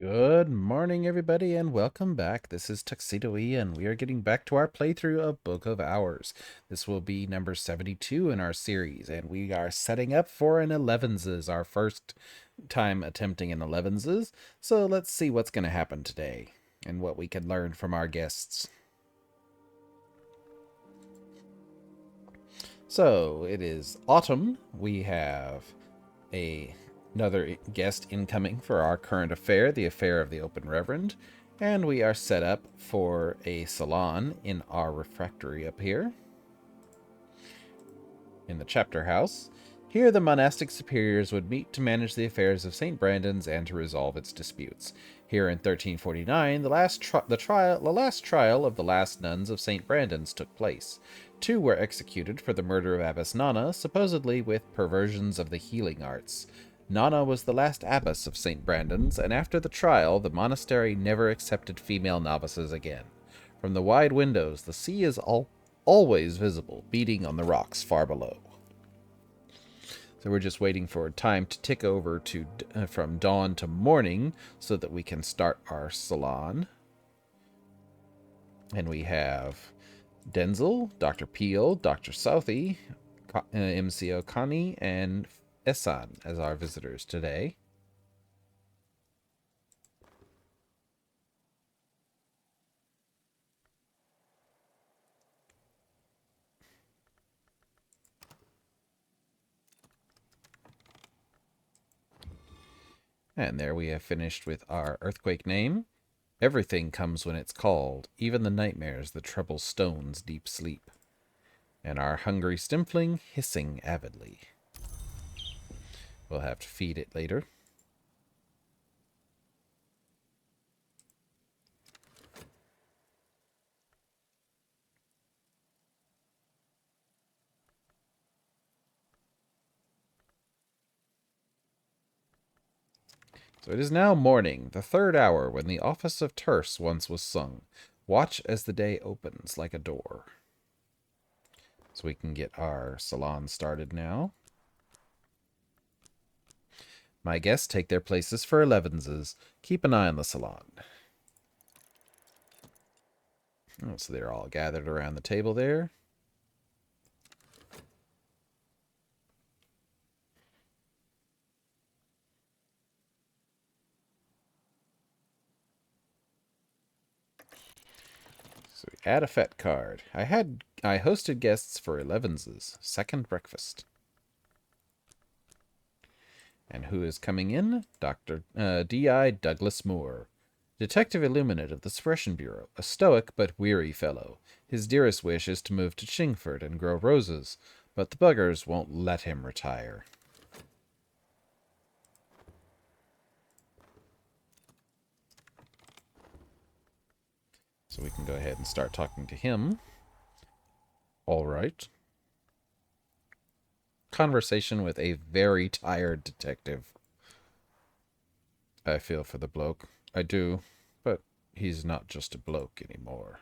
Good morning, everybody, and welcome back. This is Tuxedo E, and we are getting back to our playthrough of Book of Hours. This will be number 72 in our series, and we are setting up for an Elevenses, our first time attempting an Elevenses. So let's see what's going to happen today and what we can learn from our guests. So it is autumn. We have another guest incoming for our current affair, the affair of the Open Reverend, and we are set up for a salon in our refectory up here in the chapter house. Here, the monastic superiors would meet to manage the affairs of St. Brandon's and to resolve its disputes. Here in 1349, the last trial of the last nuns of St. Brandon's took place. Two were executed for the murder of Abbess Nana, supposedly with perversions of the healing arts. Nana was the last abbess of St. Brandon's, and after the trial, the monastery never accepted female novices again. From the wide windows, the sea is always visible, beating on the rocks far below. So we're just waiting for time to tick over to from dawn to morning so that we can start our salon. And we have Denzel, Dr. Peel, Dr. Southey, MCO Connie, and Esan as our visitors today. And there we have finished with our earthquake name. Everything comes when it's called, even the nightmares that trouble stone's deep sleep. And our hungry stimfling hissing avidly. We'll have to feed it later. So it is now morning, the third hour when the office of terse once was sung. Watch as the day opens like a door. So we can get our salon started now. My guests take their places for Elevenses. Keep an eye on the salon. Oh, so they're all gathered around the table there. So we add a fet card. I hosted guests for Elevenses second breakfast. And who is coming in? Dr. D.I. Douglas Moore, Detective Illuminate of the Suppression Bureau, a stoic but weary fellow. His dearest wish is to move to Chingford and grow roses, but the buggers won't let him retire. So we can go ahead and start talking to him. All right. Conversation with a very tired detective. I feel for the bloke. I do, but he's not just a bloke anymore.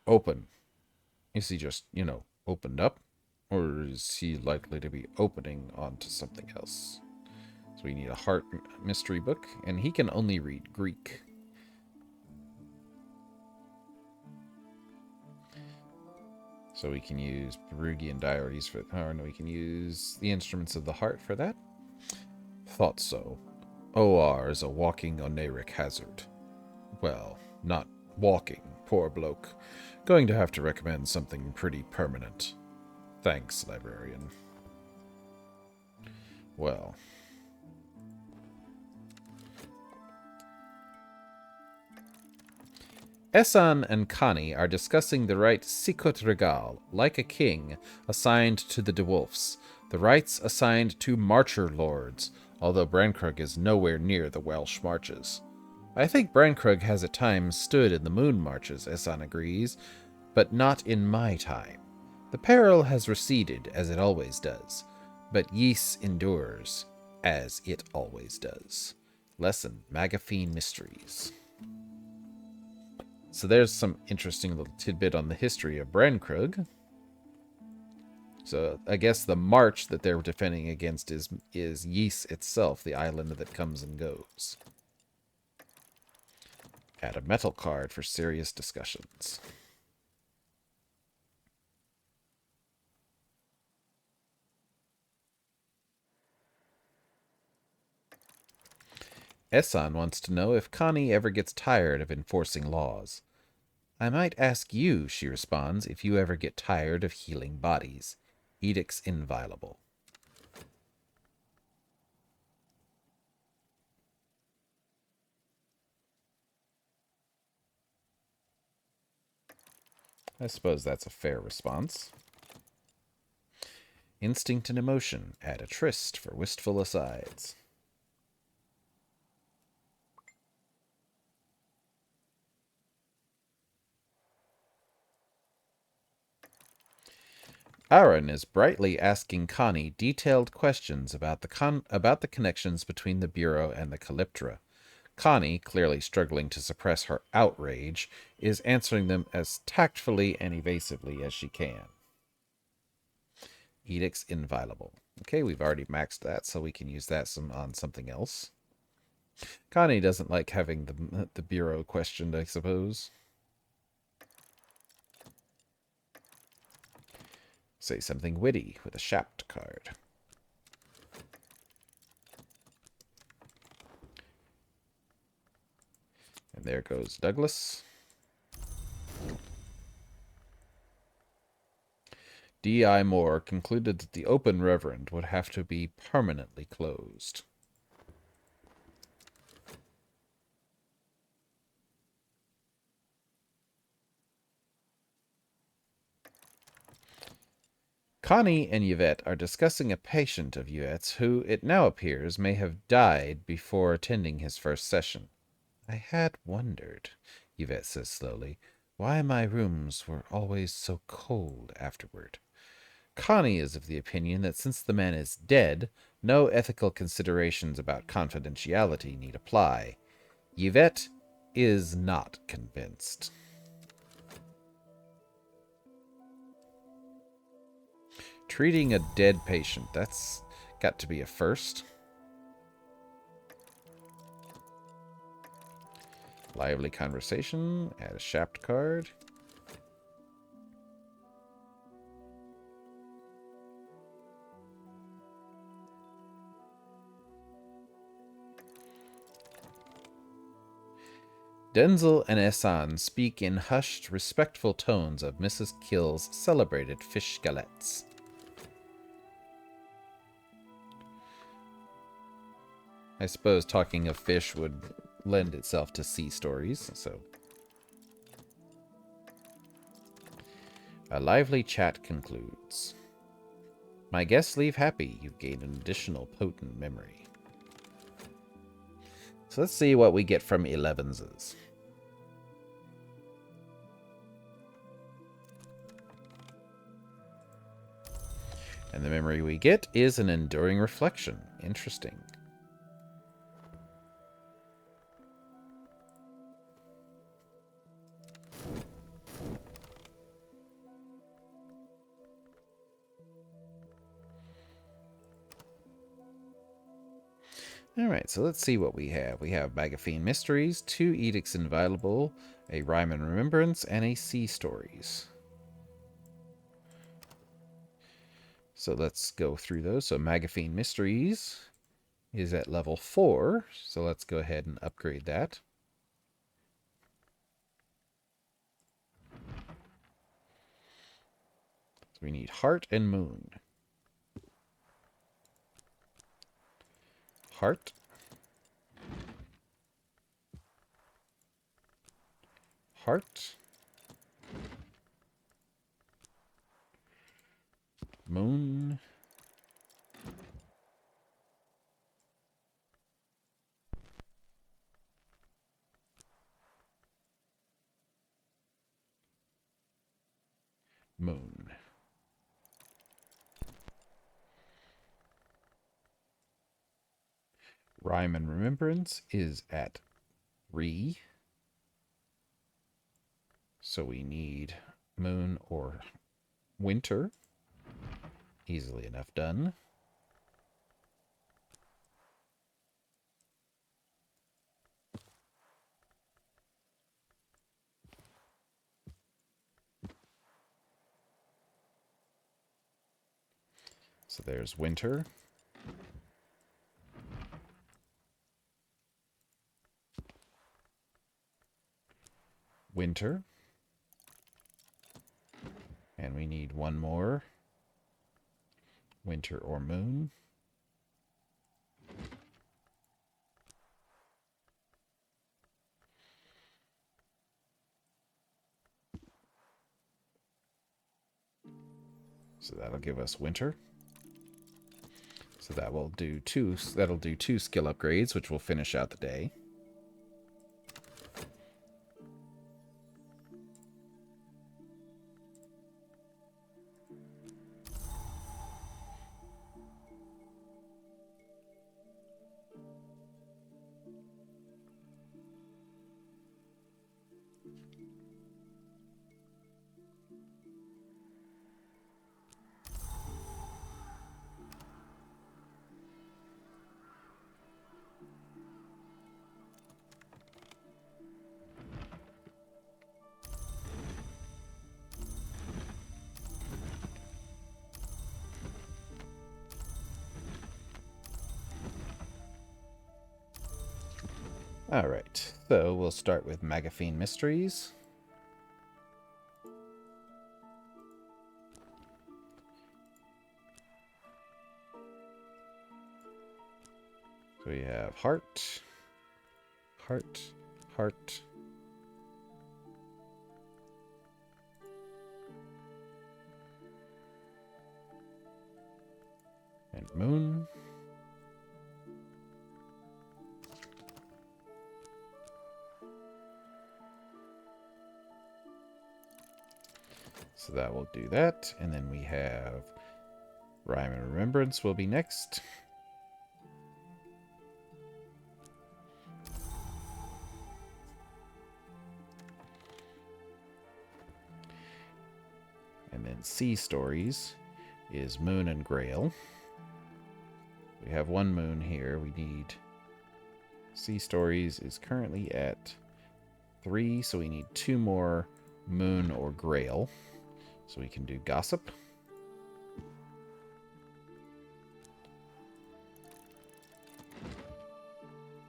Open. Is he just, opened up? Or is he likely to be opening onto something else? So we need a heart mystery book, and he can only read Greek. So we can use Perugian diaries for, or no, we can use the instruments of the heart for that. Thought so. OR is a walking oneric hazard. Well, not walking, poor bloke. Going to have to recommend something pretty permanent. Thanks, Librarian. Well. Esan and Kani are discussing the right Sikut Regal, like a king, assigned to the DeWolfs, the rights assigned to Marcher Lords, although Brankrug is nowhere near the Welsh marches. I think Brankrug has at times stood in the moon marches, Esan agrees, but not in my time. The peril has receded, as it always does, but Ys endures, as it always does. Lesson, Magaphine Mysteries. So there's some interesting little tidbit on the history of Brankrug. So I guess the march that they're defending against is Ys itself, the island that comes and goes. Add a metal card for serious discussions. Essan wants to know if Connie ever gets tired of enforcing laws. I might ask you, she responds, if you ever get tired of healing bodies. Edicts inviolable. I suppose that's a fair response. Instinct and emotion. Add a tryst for wistful asides. Aaron is brightly asking Connie detailed questions about the connections between the Bureau and the Calyptra. Connie, clearly struggling to suppress her outrage, is answering them as tactfully and evasively as she can. Edicts inviolable. Okay, we've already maxed that, so we can use that on something else. Connie doesn't like having the Bureau questioned, I suppose. Say something witty with a Shapt card. And there goes Douglas. D.I. Moore concluded that the Open Reverend would have to be permanently closed. Connie and Yvette are discussing a patient of Yvette's who, it now appears, may have died before attending his first session. I had wondered, Yvette says slowly, why my rooms were always so cold afterward. Connie is of the opinion that since the man is dead, no ethical considerations about confidentiality need apply. Yvette is not convinced. Treating a dead patient, that's got to be a first. Lively conversation, add a Shapt card. Denzel and Essan speak in hushed, respectful tones of Mrs. Kill's celebrated fish galettes. I suppose talking of fish would lend itself to sea stories, so. A lively chat concludes. My guests leave happy. You've gained an additional potent memory. So let's see what we get from Elevenses. And the memory we get is an enduring reflection. Interesting. Alright, so let's see what we have. We have Bagaphine Mysteries, 2 Edicts Inviolable, a Rhyme and Remembrance, and a Sea Stories. So let's go through those. So Magaphine Mysteries is at level 4, so let's go ahead and upgrade that. So we need Heart and Moon. Heart. Heart. Moon. Moon. Rhyme and Remembrance is at 3. So we need Moon or Winter. Easily enough done. So there's winter. Winter. And we need one more. Winter or moon. So that'll give us winter. So that'll do two skill upgrades, which will finish out the day. Alright, so we'll start with Magaphine Mysteries. So we have heart, heart, heart. And moon. So that will do that. And then we have Rhyme and Remembrance will be next. And then Sea Stories is Moon and Grail. We have one moon here. We need... Sea Stories is currently at 3, so we need 2 more Moon or Grail. So we can do Gossip.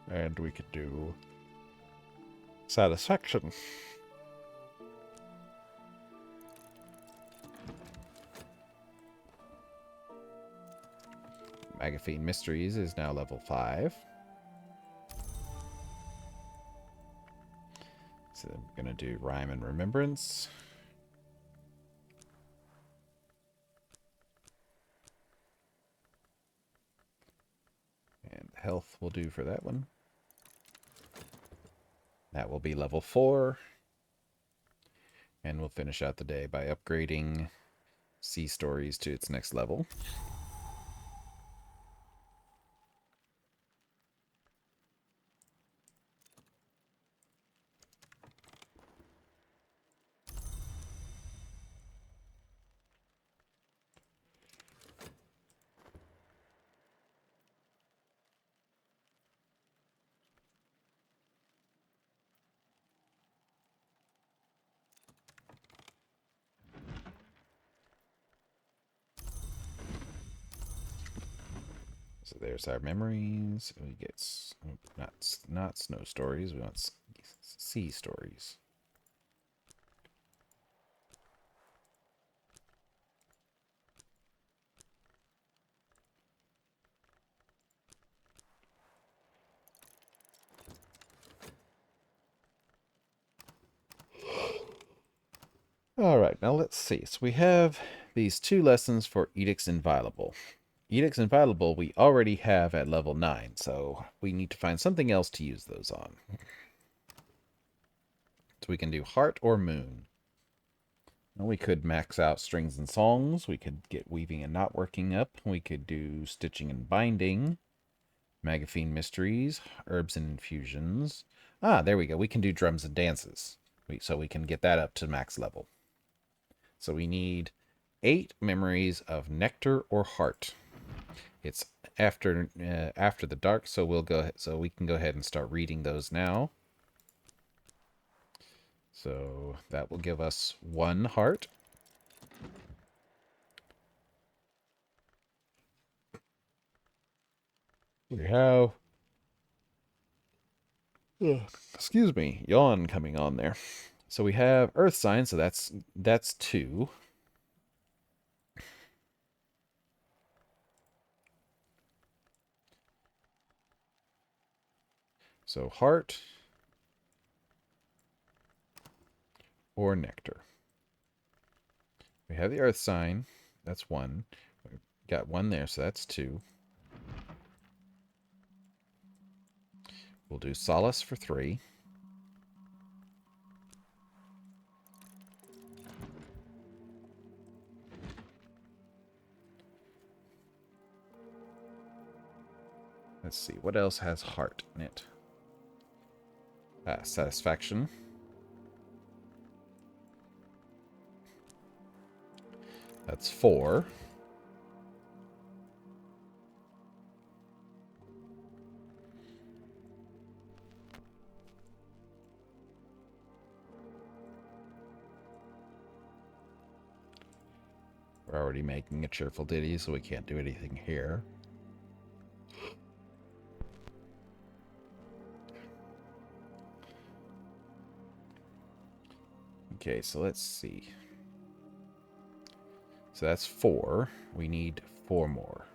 And we could do Satisfaction. Magaphine Mysteries is now level 5. So I'm going to do Rhyme and Remembrance. And Health will do for that one. That will be level 4. And we'll finish out the day by upgrading Sea Stories to its next level. So there's our memories. We get not snow stories. We want sea stories. All right, now let's see. So we have these 2 lessons for Edicts Inviolable. Edicts Inviolable we already have at level 9, so we need to find something else to use those on. So we can do Heart or Moon. Well, we could max out Strings and Songs. We could get Weaving and Knotworking up. We could do Stitching and Binding. Magaphine Mysteries. Herbs and Infusions. Ah, there we go. We can do Drums and Dances. So we can get that up to max level. So we need 8 memories of nectar or heart. It's after the dark, so we can go ahead and start reading those now. So that will give us 1 heart. We have, excuse me, yawn coming on there. So we have earth sign, so that's 2. So heart or nectar. We have the earth sign, that's 1. We got 1 there, so that's 2. We'll do solace for 3. Let's see, what else has heart in it? Satisfaction. That's 4. We're already making a cheerful ditty, so we can't do anything here. Okay, so let's see. So that's 4. We need 4 more.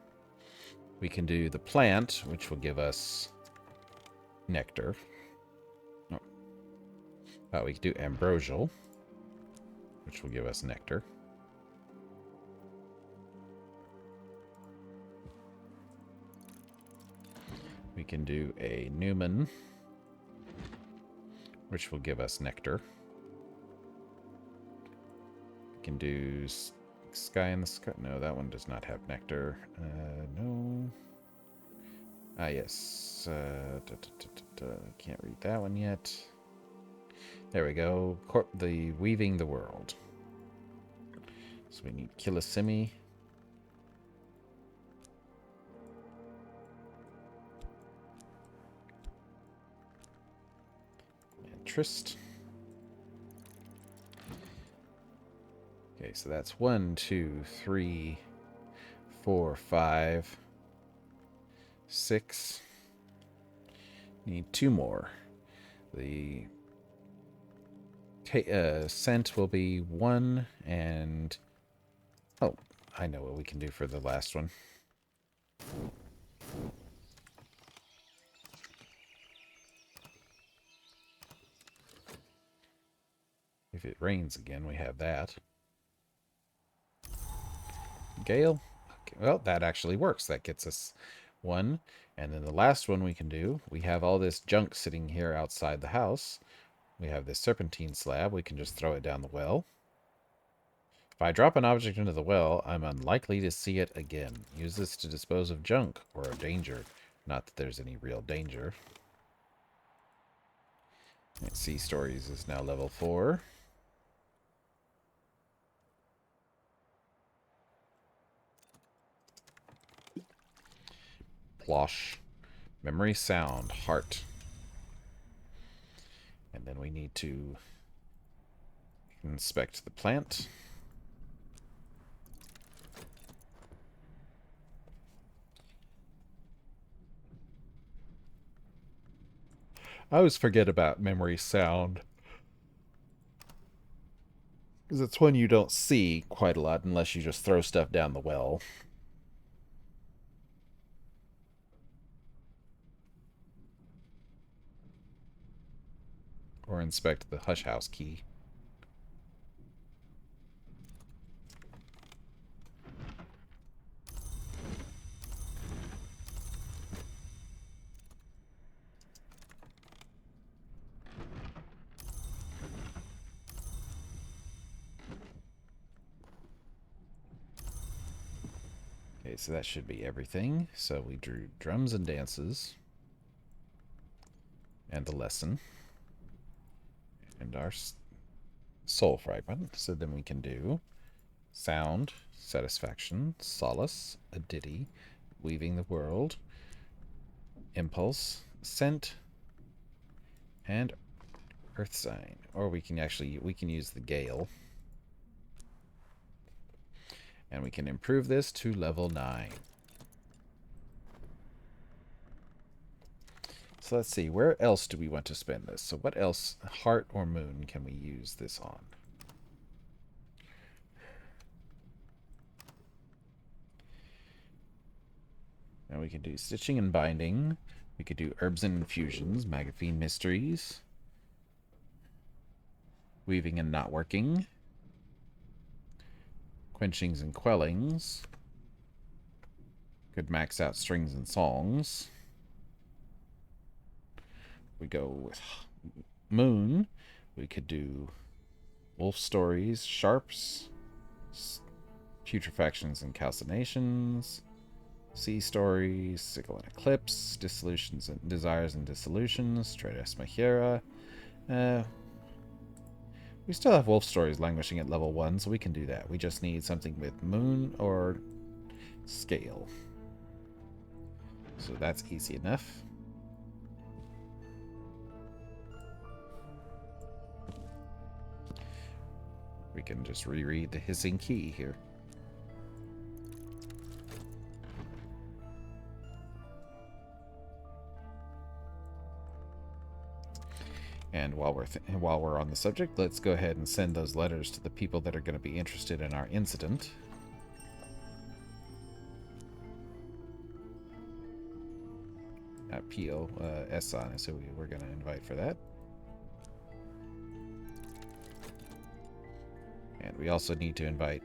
We can do the plant, which will give us nectar. Oh, we can do ambrosial, which will give us nectar. We can do a Newman, which will give us nectar. We can do Sky in the Sky. No, that one does not have nectar. No. Ah, yes. Can't read that one yet. There we go. The Weaving the World. So we need Kilisimi. And Trist. Okay, so that's 1, 2, 3, 4, 5, 6. Need 2 more. The scent will be 1, and oh, I know what we can do for the last one. If it rains again, we have that. Gale. Okay, well, that actually works. That gets us 1. And then the last one we can do, we have all this junk sitting here outside the house. We have this serpentine slab. We can just throw it down the well. If I drop an object into the well, I'm unlikely to see it again. Use this to dispose of junk or of danger. Not that there's any real danger. Sea Stories is now level 4. Plosh. Memory Sound. Heart. And then we need to inspect the plant. I always forget about Memory Sound, because it's one you don't see quite a lot unless you just throw stuff down the well. Or inspect the Hush House key. Okay, so that should be everything. So we drew drums and dances. And the lesson. And our soul fragment. So then we can do sound, satisfaction, solace, a ditty, weaving the world, impulse, scent, and earth sign. Or we can use the gale. And we can improve this to level 9. So let's see, where else do we want to spend this? So what else, heart or moon, can we use this on? Now we can do stitching and binding. We could do herbs and infusions, Magaphine mysteries, weaving and not working, quenchings and quellings. Could max out strings and songs. We go with moon. We could do wolf stories, sharps, putrefactions and calcinations, sea stories, sickle and eclipse, dissolutions and desires and dissolutions, Stratus Mahira. We still have wolf stories languishing at level 1, so we can do that. We just need something with moon or scale. So that's easy enough. We can just reread the hissing key here. And while we're on the subject, let's go ahead and send those letters to the people that are going to be interested in our incident. P.O. Esan is who we're going to invite for that. And we also need to invite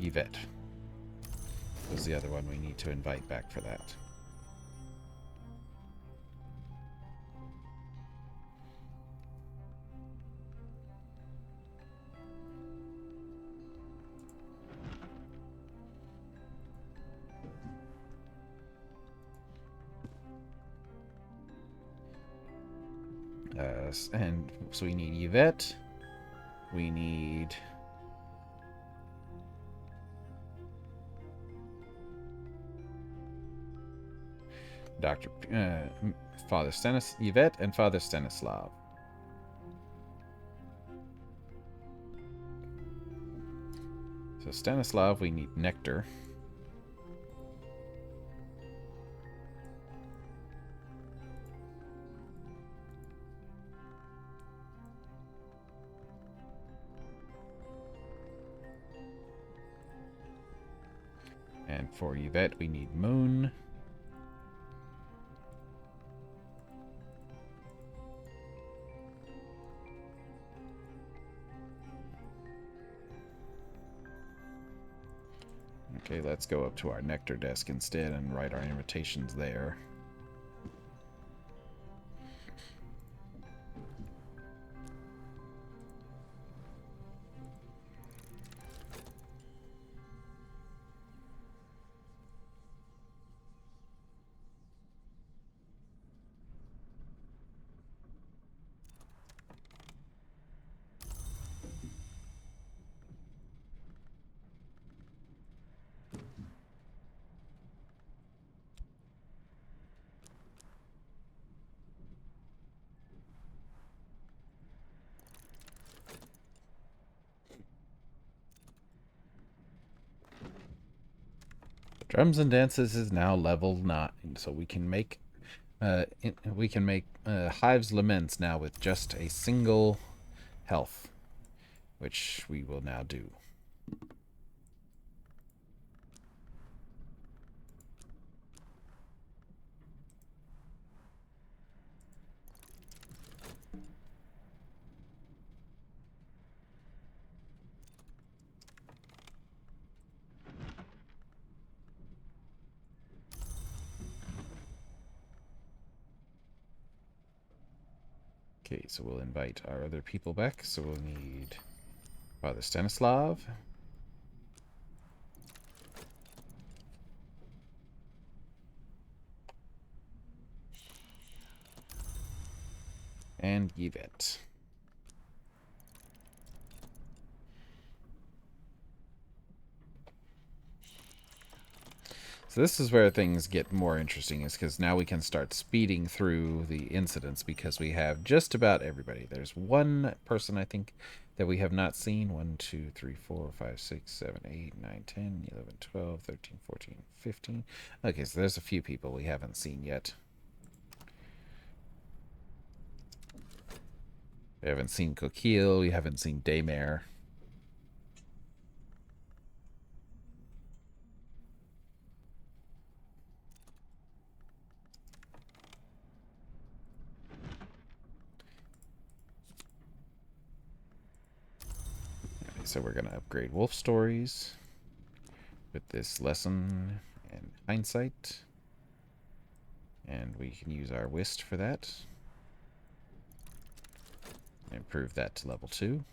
Yvette. Was the other one we need to invite back for that. And so we need Yvette. We need Father Yvette and Father Stanislav. So Stanislav, we need nectar. And for Yvette, we need moon. Okay, let's go up to our nectar desk instead and write our invitations there. Drums and Dances is now level 9, so we can make Hive's Laments now with just a single health, which we will now do. Okay, so we'll invite our other people back. So we'll need Father Stanislav. And Yvette. So this is where things get more interesting, is because now we can start speeding through the incidents because we have just about everybody. There's one person, I think, that we have not seen. 1, 2, 3, 4, 5, 6, 7, 8, 9, 10, 11, 12, 13, 14, 15. Okay, so there's a few people we haven't seen yet. We haven't seen Coquille. We haven't seen Daymare. Okay, so we're going to upgrade Wolf Stories with this lesson and hindsight. And we can use our whist for that. Improve that to level 2.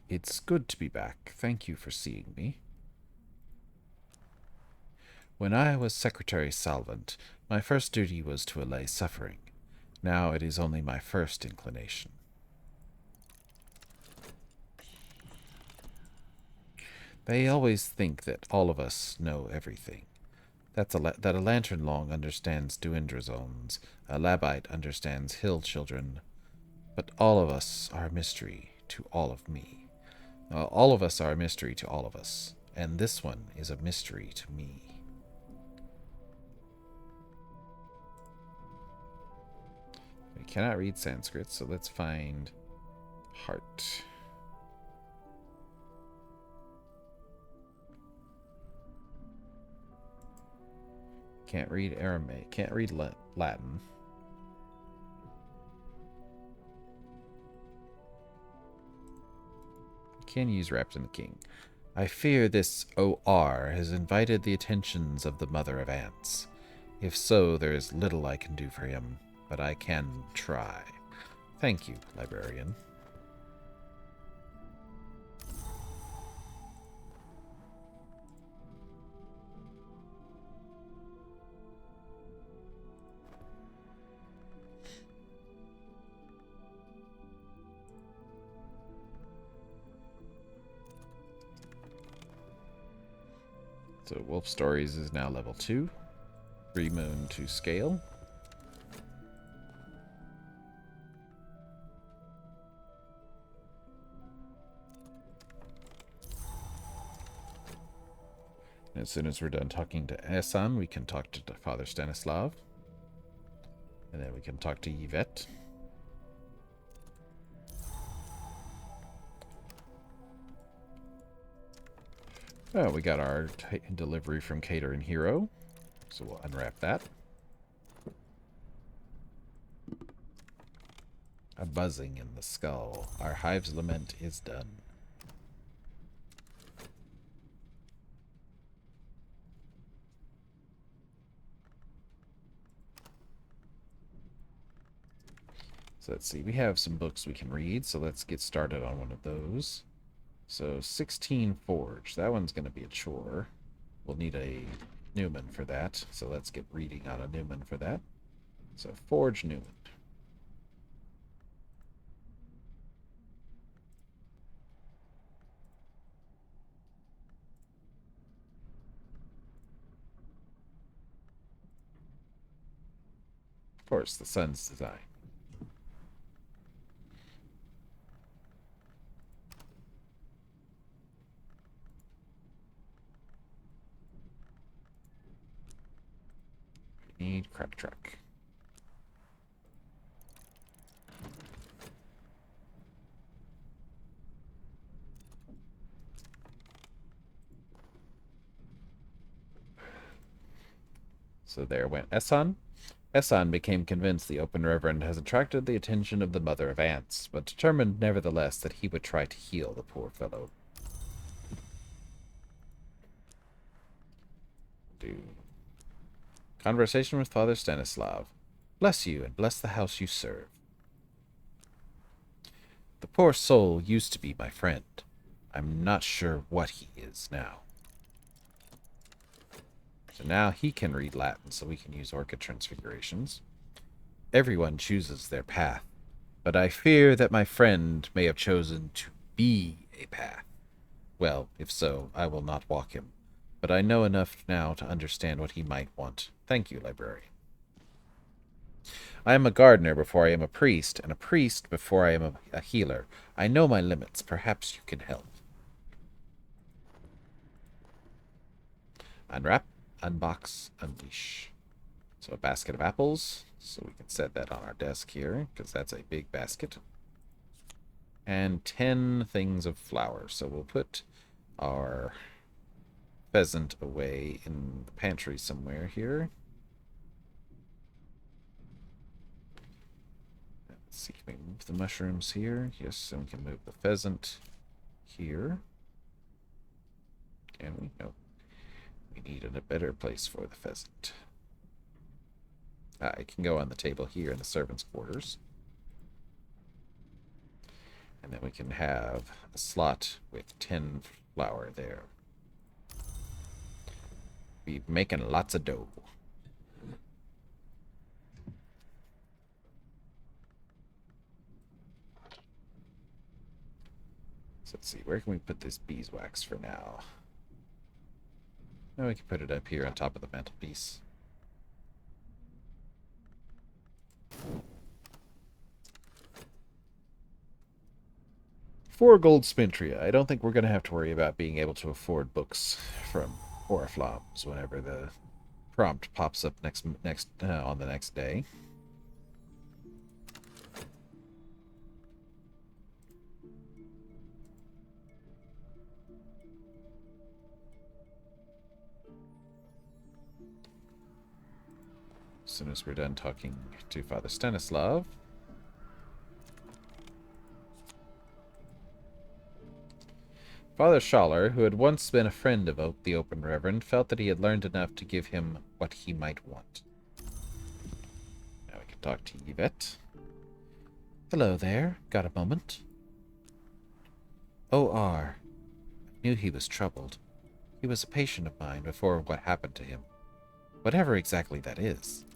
It's good to be back. Thank you for seeing me. When I was Secretary Salvant, my first duty was to allay suffering. Now it is only my first inclination. They always think that all of us know everything. That a lantern long understands Duindra zones, a Labite understands hill children, but all of us are a mystery to all of me. All of us are a mystery to all of us, and this one is a mystery to me. We cannot read Sanskrit, so let's find heart. Can't read Aramaic. Can't read Latin. Can use Wrapped in the King. I fear this OR has invited the attentions of the Mother of Ants. If so, there is little I can do for him, but I can try. Thank you, Librarian. So Wolf Stories is now level 2. Remoon to scale. As soon as we're done talking to Esan, we can talk to Father Stanislav. And then we can talk to Yvette. Oh, we got our delivery from Cater and Hero. So we'll unwrap that. A buzzing in the skull. Our hive's lament is done. So let's see. We have some books we can read, so let's get started on one of those. So 16 Forge. That one's going to be a chore. We'll need a Newman for that. So let's get reading on a Newman for that. So Forge Newman. Of course, the sun's design. Need crack truck. So there went Esan. Esan became convinced the Open Reverend has attracted the attention of the Mother of Ants, but determined nevertheless that he would try to heal the poor fellow. Conversation with Father Stanislav. Bless you, and bless the house you serve. The poor soul used to be my friend. I'm not sure what he is now. So now he can read Latin, so we can use Orchid Transfigurations. Everyone chooses their path, but I fear that my friend may have chosen to be a path. Well, if so, I will not walk him, but I know enough now to understand what he might want. Thank you, Librarian. I am a gardener before I am a priest, and a priest before I am a healer. I know my limits. Perhaps you can help. Unwrap, unbox, unleash. So a basket of apples. So we can set that on our desk here, because that's a big basket. And 10 things of flour. So we'll put our pheasant away in the pantry somewhere here. Let's see, can we move the mushrooms here? Yes, and we can move the pheasant here. Can we? No. We need a better place for the pheasant. It can go on the table here in the servants' quarters. And then we can have a slot with 10 flour there. Be making lots of dough. So let's see, where can we put this beeswax for now? Oh, we can put it up here on top of the mantelpiece. 4 gold spintria. I don't think we're going to have to worry about being able to afford books from Oriflammes whenever the prompt pops up on the next day. As soon as we're done talking to Father Stanislav. Father Schaller, who had once been a friend of the Open Reverend, felt that he had learned enough to give him what he might want. Now we can talk to Yvette. Hello there. Got a moment? O.R. I knew he was troubled. He was a patient of mine before what happened to him. Whatever exactly that is.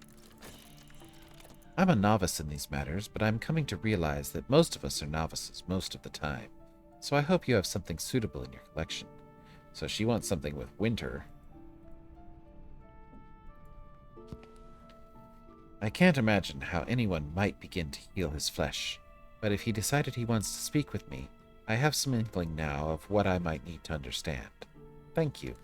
I'm a novice in these matters, but I'm coming to realize that most of us are novices most of the time. So I hope you have something suitable in your collection. So she wants something with winter. I can't imagine how anyone might begin to heal his flesh, but if he decided he wants to speak with me, I have some inkling now of what I might need to understand. Thank you.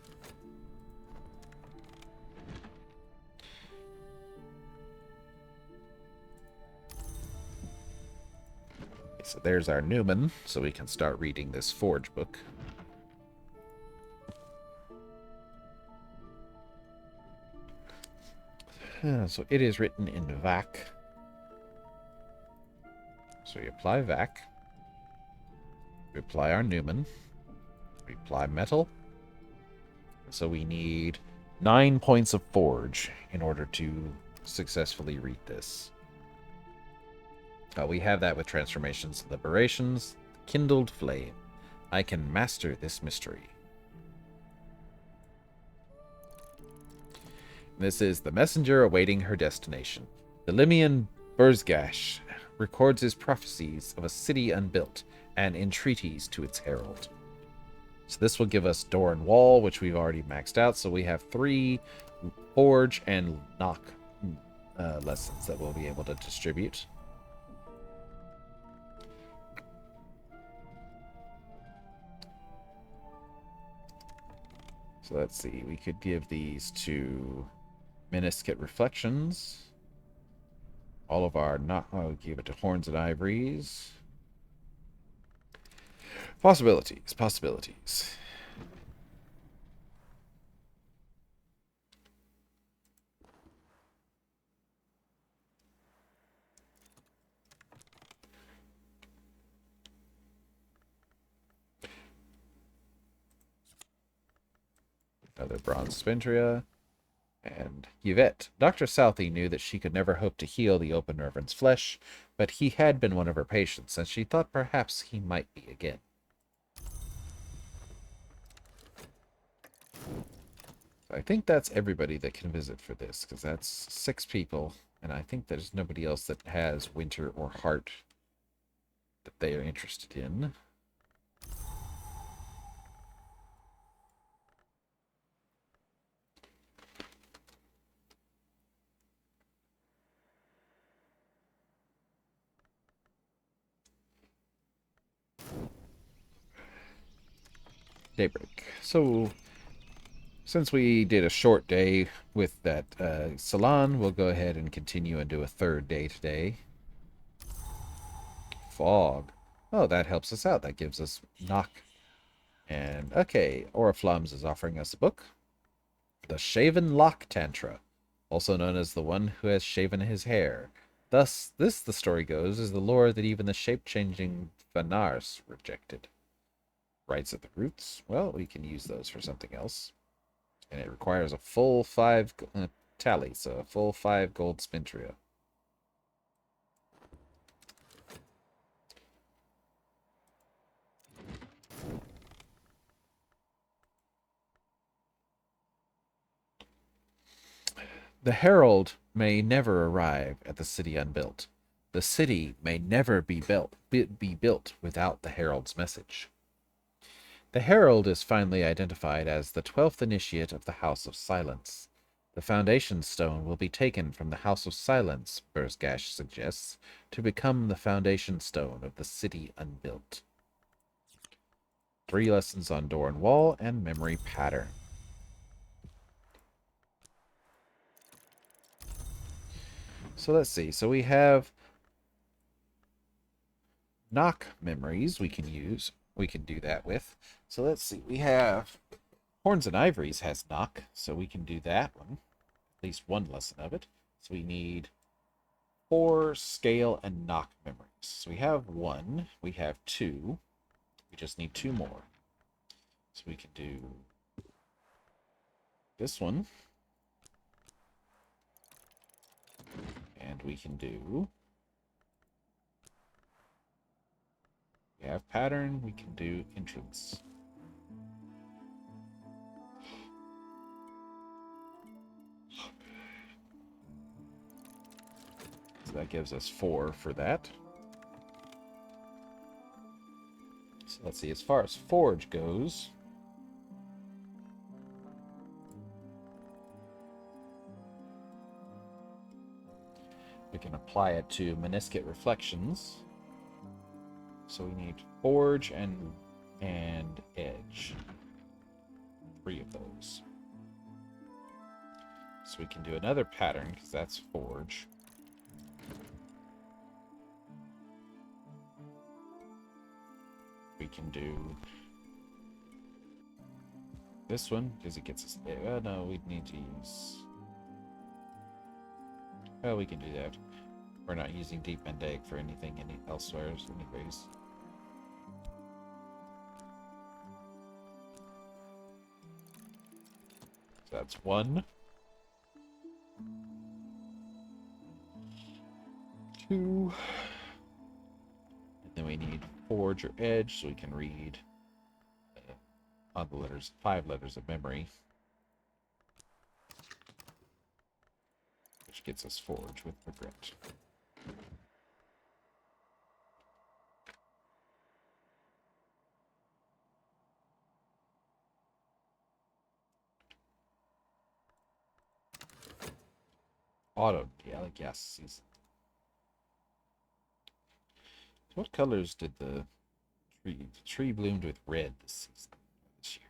So there's our Newman, so we can start reading this Forge book. So it is written in VAC. So we apply VAC. We apply our Newman. We apply metal. So we need 9 points of Forge in order to successfully read this. We have that with transformations, liberations, kindled flame. I can master this mystery. This is the messenger awaiting her destination. The Limian Burzgash records his prophecies of a city unbuilt and entreaties to its herald. So this will give us door and wall, which we've already maxed out. So we have 3 Forge and knock lessons that we'll be able to distribute. So let's see, we could give these to Miniscate Reflections. All of our give it to Horns and Ivories. Possibilities, possibilities. Another Bronze Spintria. And Yvette. Dr. Southey knew that she could never hope to heal the Open Reverend's flesh, but he had been one of her patients, and she thought perhaps he might be again. I think that's everybody that can visit for this, because that's 6 people. And I think there's nobody else that has winter or heart that they are interested in. Daybreak. So, since we did a short day with that salon, we'll go ahead and continue and do a third day today. Fog. Oh, that helps us out. That gives us knock. And, okay, Oriflammes is offering us a book. The Shaven Lock Tantra, also known as the one who has shaven his hair. Thus, this, the story goes, is the lore that even the shape-changing Vanars rejected. Rights at the roots? Well, we can use those for something else. And it requires a full 5 tally, so a full 5 gold spintria. The herald may never arrive at the city unbuilt. The city may never be built without the herald's message. The herald is finally identified as the 12th initiate of the House of Silence. The foundation stone will be taken from the House of Silence, Burzgash suggests, to become the foundation stone of the city unbuilt. 3 lessons on door and wall and memory pattern. So let's see. So we have knock memories we can use. We can do that with. So let's see. We have Horns and Ivories has knock, so we can do that one. At least one lesson of it. So we need 4 scale and knock memories. So we have 1. We have 2. We just need 2 more. So we can do this one. And we can do... We have pattern. We can do entrance. So that gives us 4 for that. So let's see, as far as Forge goes, we can apply it to Meniscate Reflections. So we need Forge and Edge. 3 of those. So we can do another pattern, because that's Forge. We can do this one, because it gets us... no, we need to use... Well, we can do that. We're not using Deep Mendaic for anything elsewhere, anyways. So that's 1. 2. And then we need Forge or Edge, so we can read on the letters, 5 letters of memory. Which gets us Forge with Regret. Autumn, yeah, like yes, season. So what colors did the tree? The tree bloomed with red this season, this year.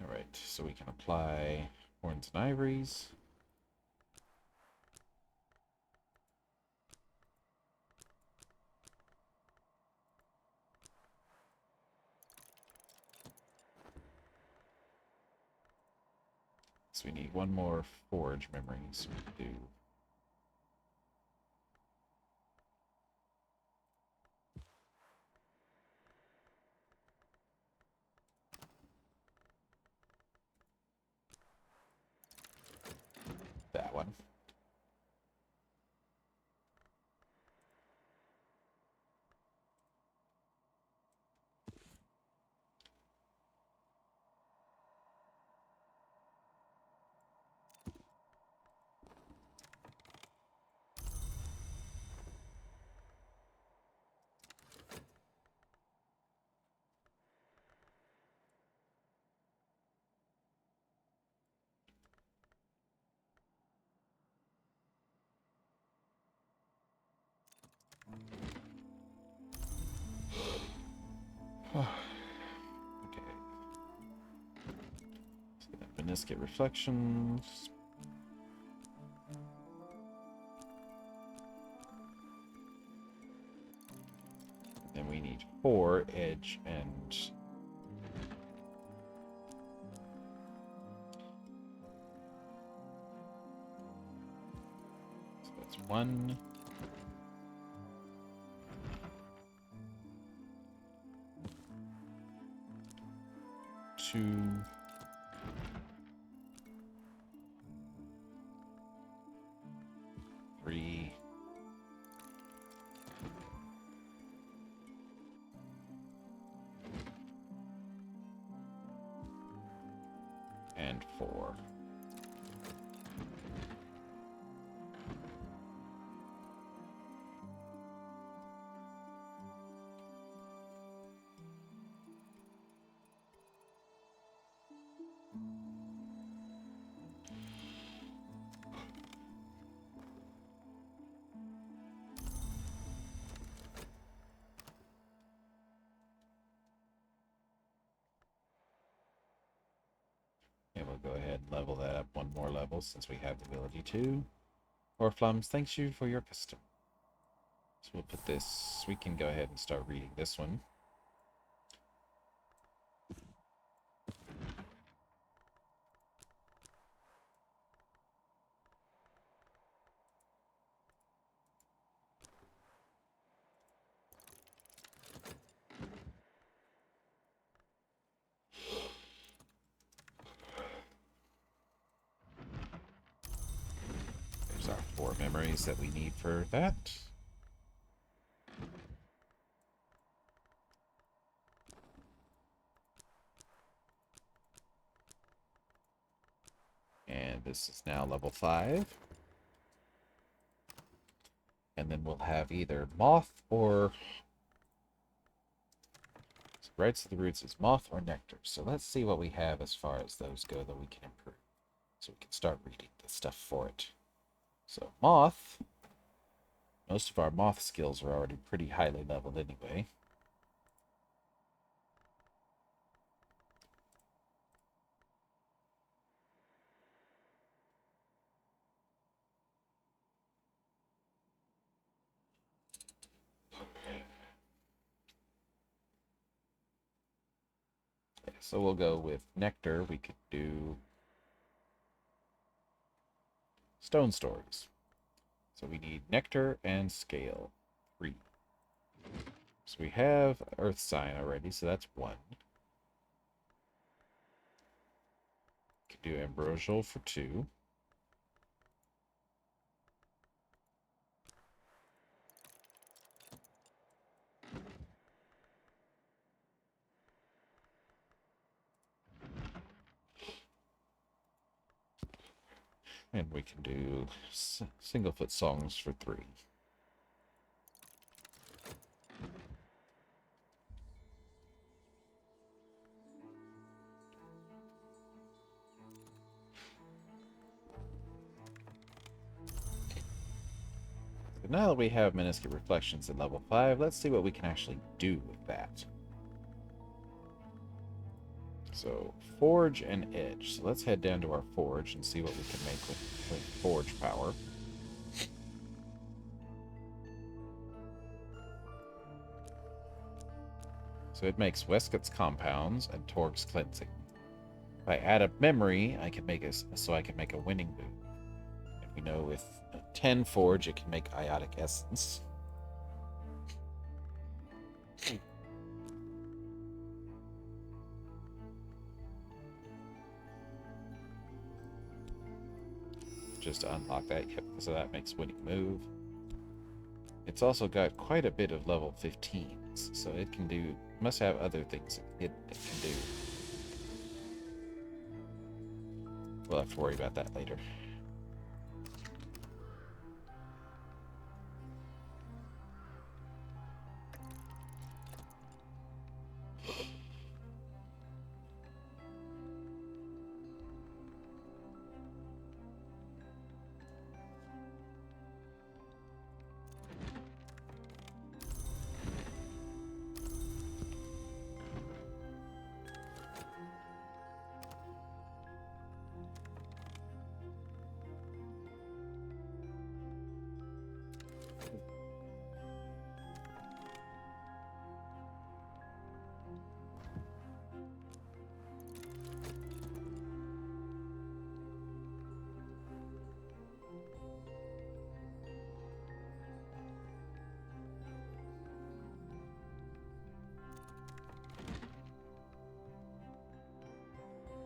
Alright, so we can apply Horns and Ivories. So we need 1 more Forge memory, so we can do Okay. So meniscate reflections. Then we need 4 edge and... So that's 1. 2. 3. And 4. And we'll go ahead and level that up 1 more level since we have the ability to. Orflums, thanks you for your custom. So we'll put this, we can go ahead and start reading this one. There's our 4 memories that we need for that. And this is now level 5. And then we'll have either Moth or... So Rights of the Roots is Moth or Nectar. So let's see what we have as far as those go that we can improve. So we can start reading the stuff for it. So Moth... Most of our Moth skills are already pretty highly leveled anyway. So we'll go with Nectar. We could do Stone Stories. So we need Nectar and Scale. 3. So we have Earth Sign already, so that's 1. Could do Ambrosial for 2. And we can do Singlefoot Songs for 3. But now that we have Meniscate Reflections at level 5, let's see what we can actually do with that. So, Forge and Edge. So let's head down to our Forge and see what we can make with Forge power. So it makes Westcott's Compounds and Torg's Cleansing. If I add up Memory, I can make a winning move. And we know with 10 Forge, it can make Iotic Essence. Just to unlock that, yep, so that makes winning move. It's also got quite a bit of level 15s, so it can do, must have other things it can do. We'll have to worry about that later.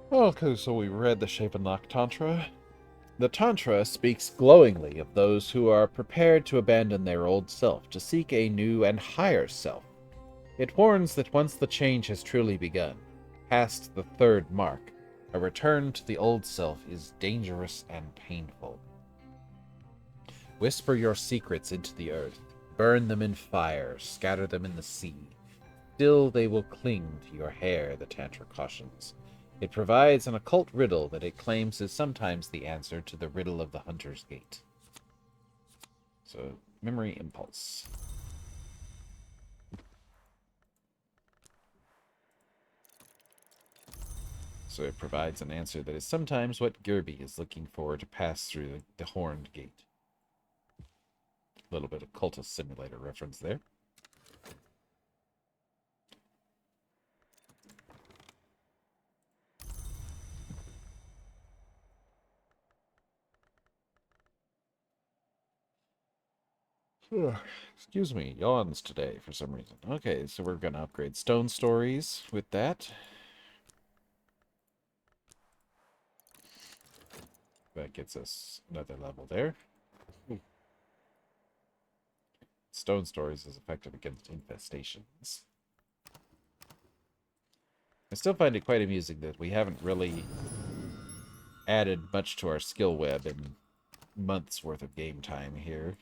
Okay, so we read the Shape and Lock Tantra. The Tantra speaks glowingly of those who are prepared to abandon their old self to seek a new and higher self. It warns that once the change has truly begun, past the third mark, a return to the old self is dangerous and painful. Whisper your secrets into the earth, burn them in fire, scatter them in the sea. Still they will cling to your hair, the Tantra cautions. It provides an occult riddle that it claims is sometimes the answer to the riddle of the Hunter's Gate. So, memory impulse. So it provides an answer that is sometimes what Gerby is looking for to pass through the Horned Gate. A little bit of Cultist Simulator reference there. Excuse me, yawns today for some reason. Okay, so we're going to upgrade Stone Stories with that. That gets us another level there. Stone Stories is effective against infestations. I still find it quite amusing that we haven't really added much to our skill web in months worth of game time here.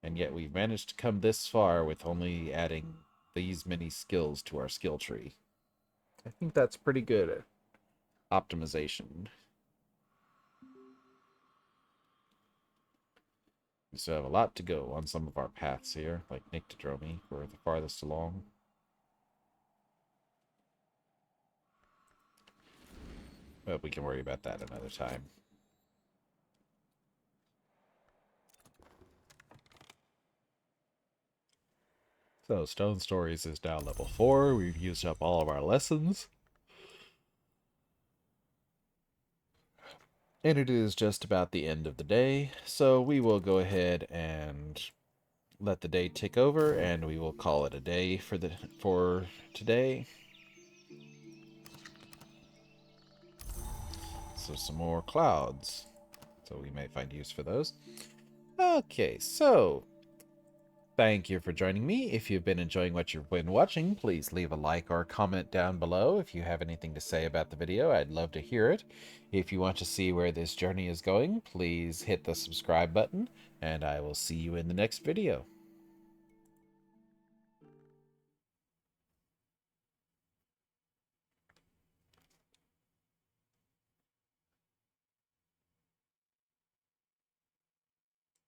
And yet we've managed to come this far with only adding these many skills to our skill tree. I think that's pretty good at optimization. We still have a lot to go on some of our paths here, like Nyctodromy. We're the farthest along. But we can worry about that another time. So, Stone Stories is now level 4. We've used up all of our lessons. And it is just about the end of the day, so we will go ahead and let the day tick over, and we will call it a day for today. So some more clouds. So we may find use for those. Okay, so thank you for joining me. If you've been enjoying what you've been watching, please leave a like or a comment down below. If you have anything to say about the video, I'd love to hear it. If you want to see where this journey is going, please hit the subscribe button, and I will see you in the next video.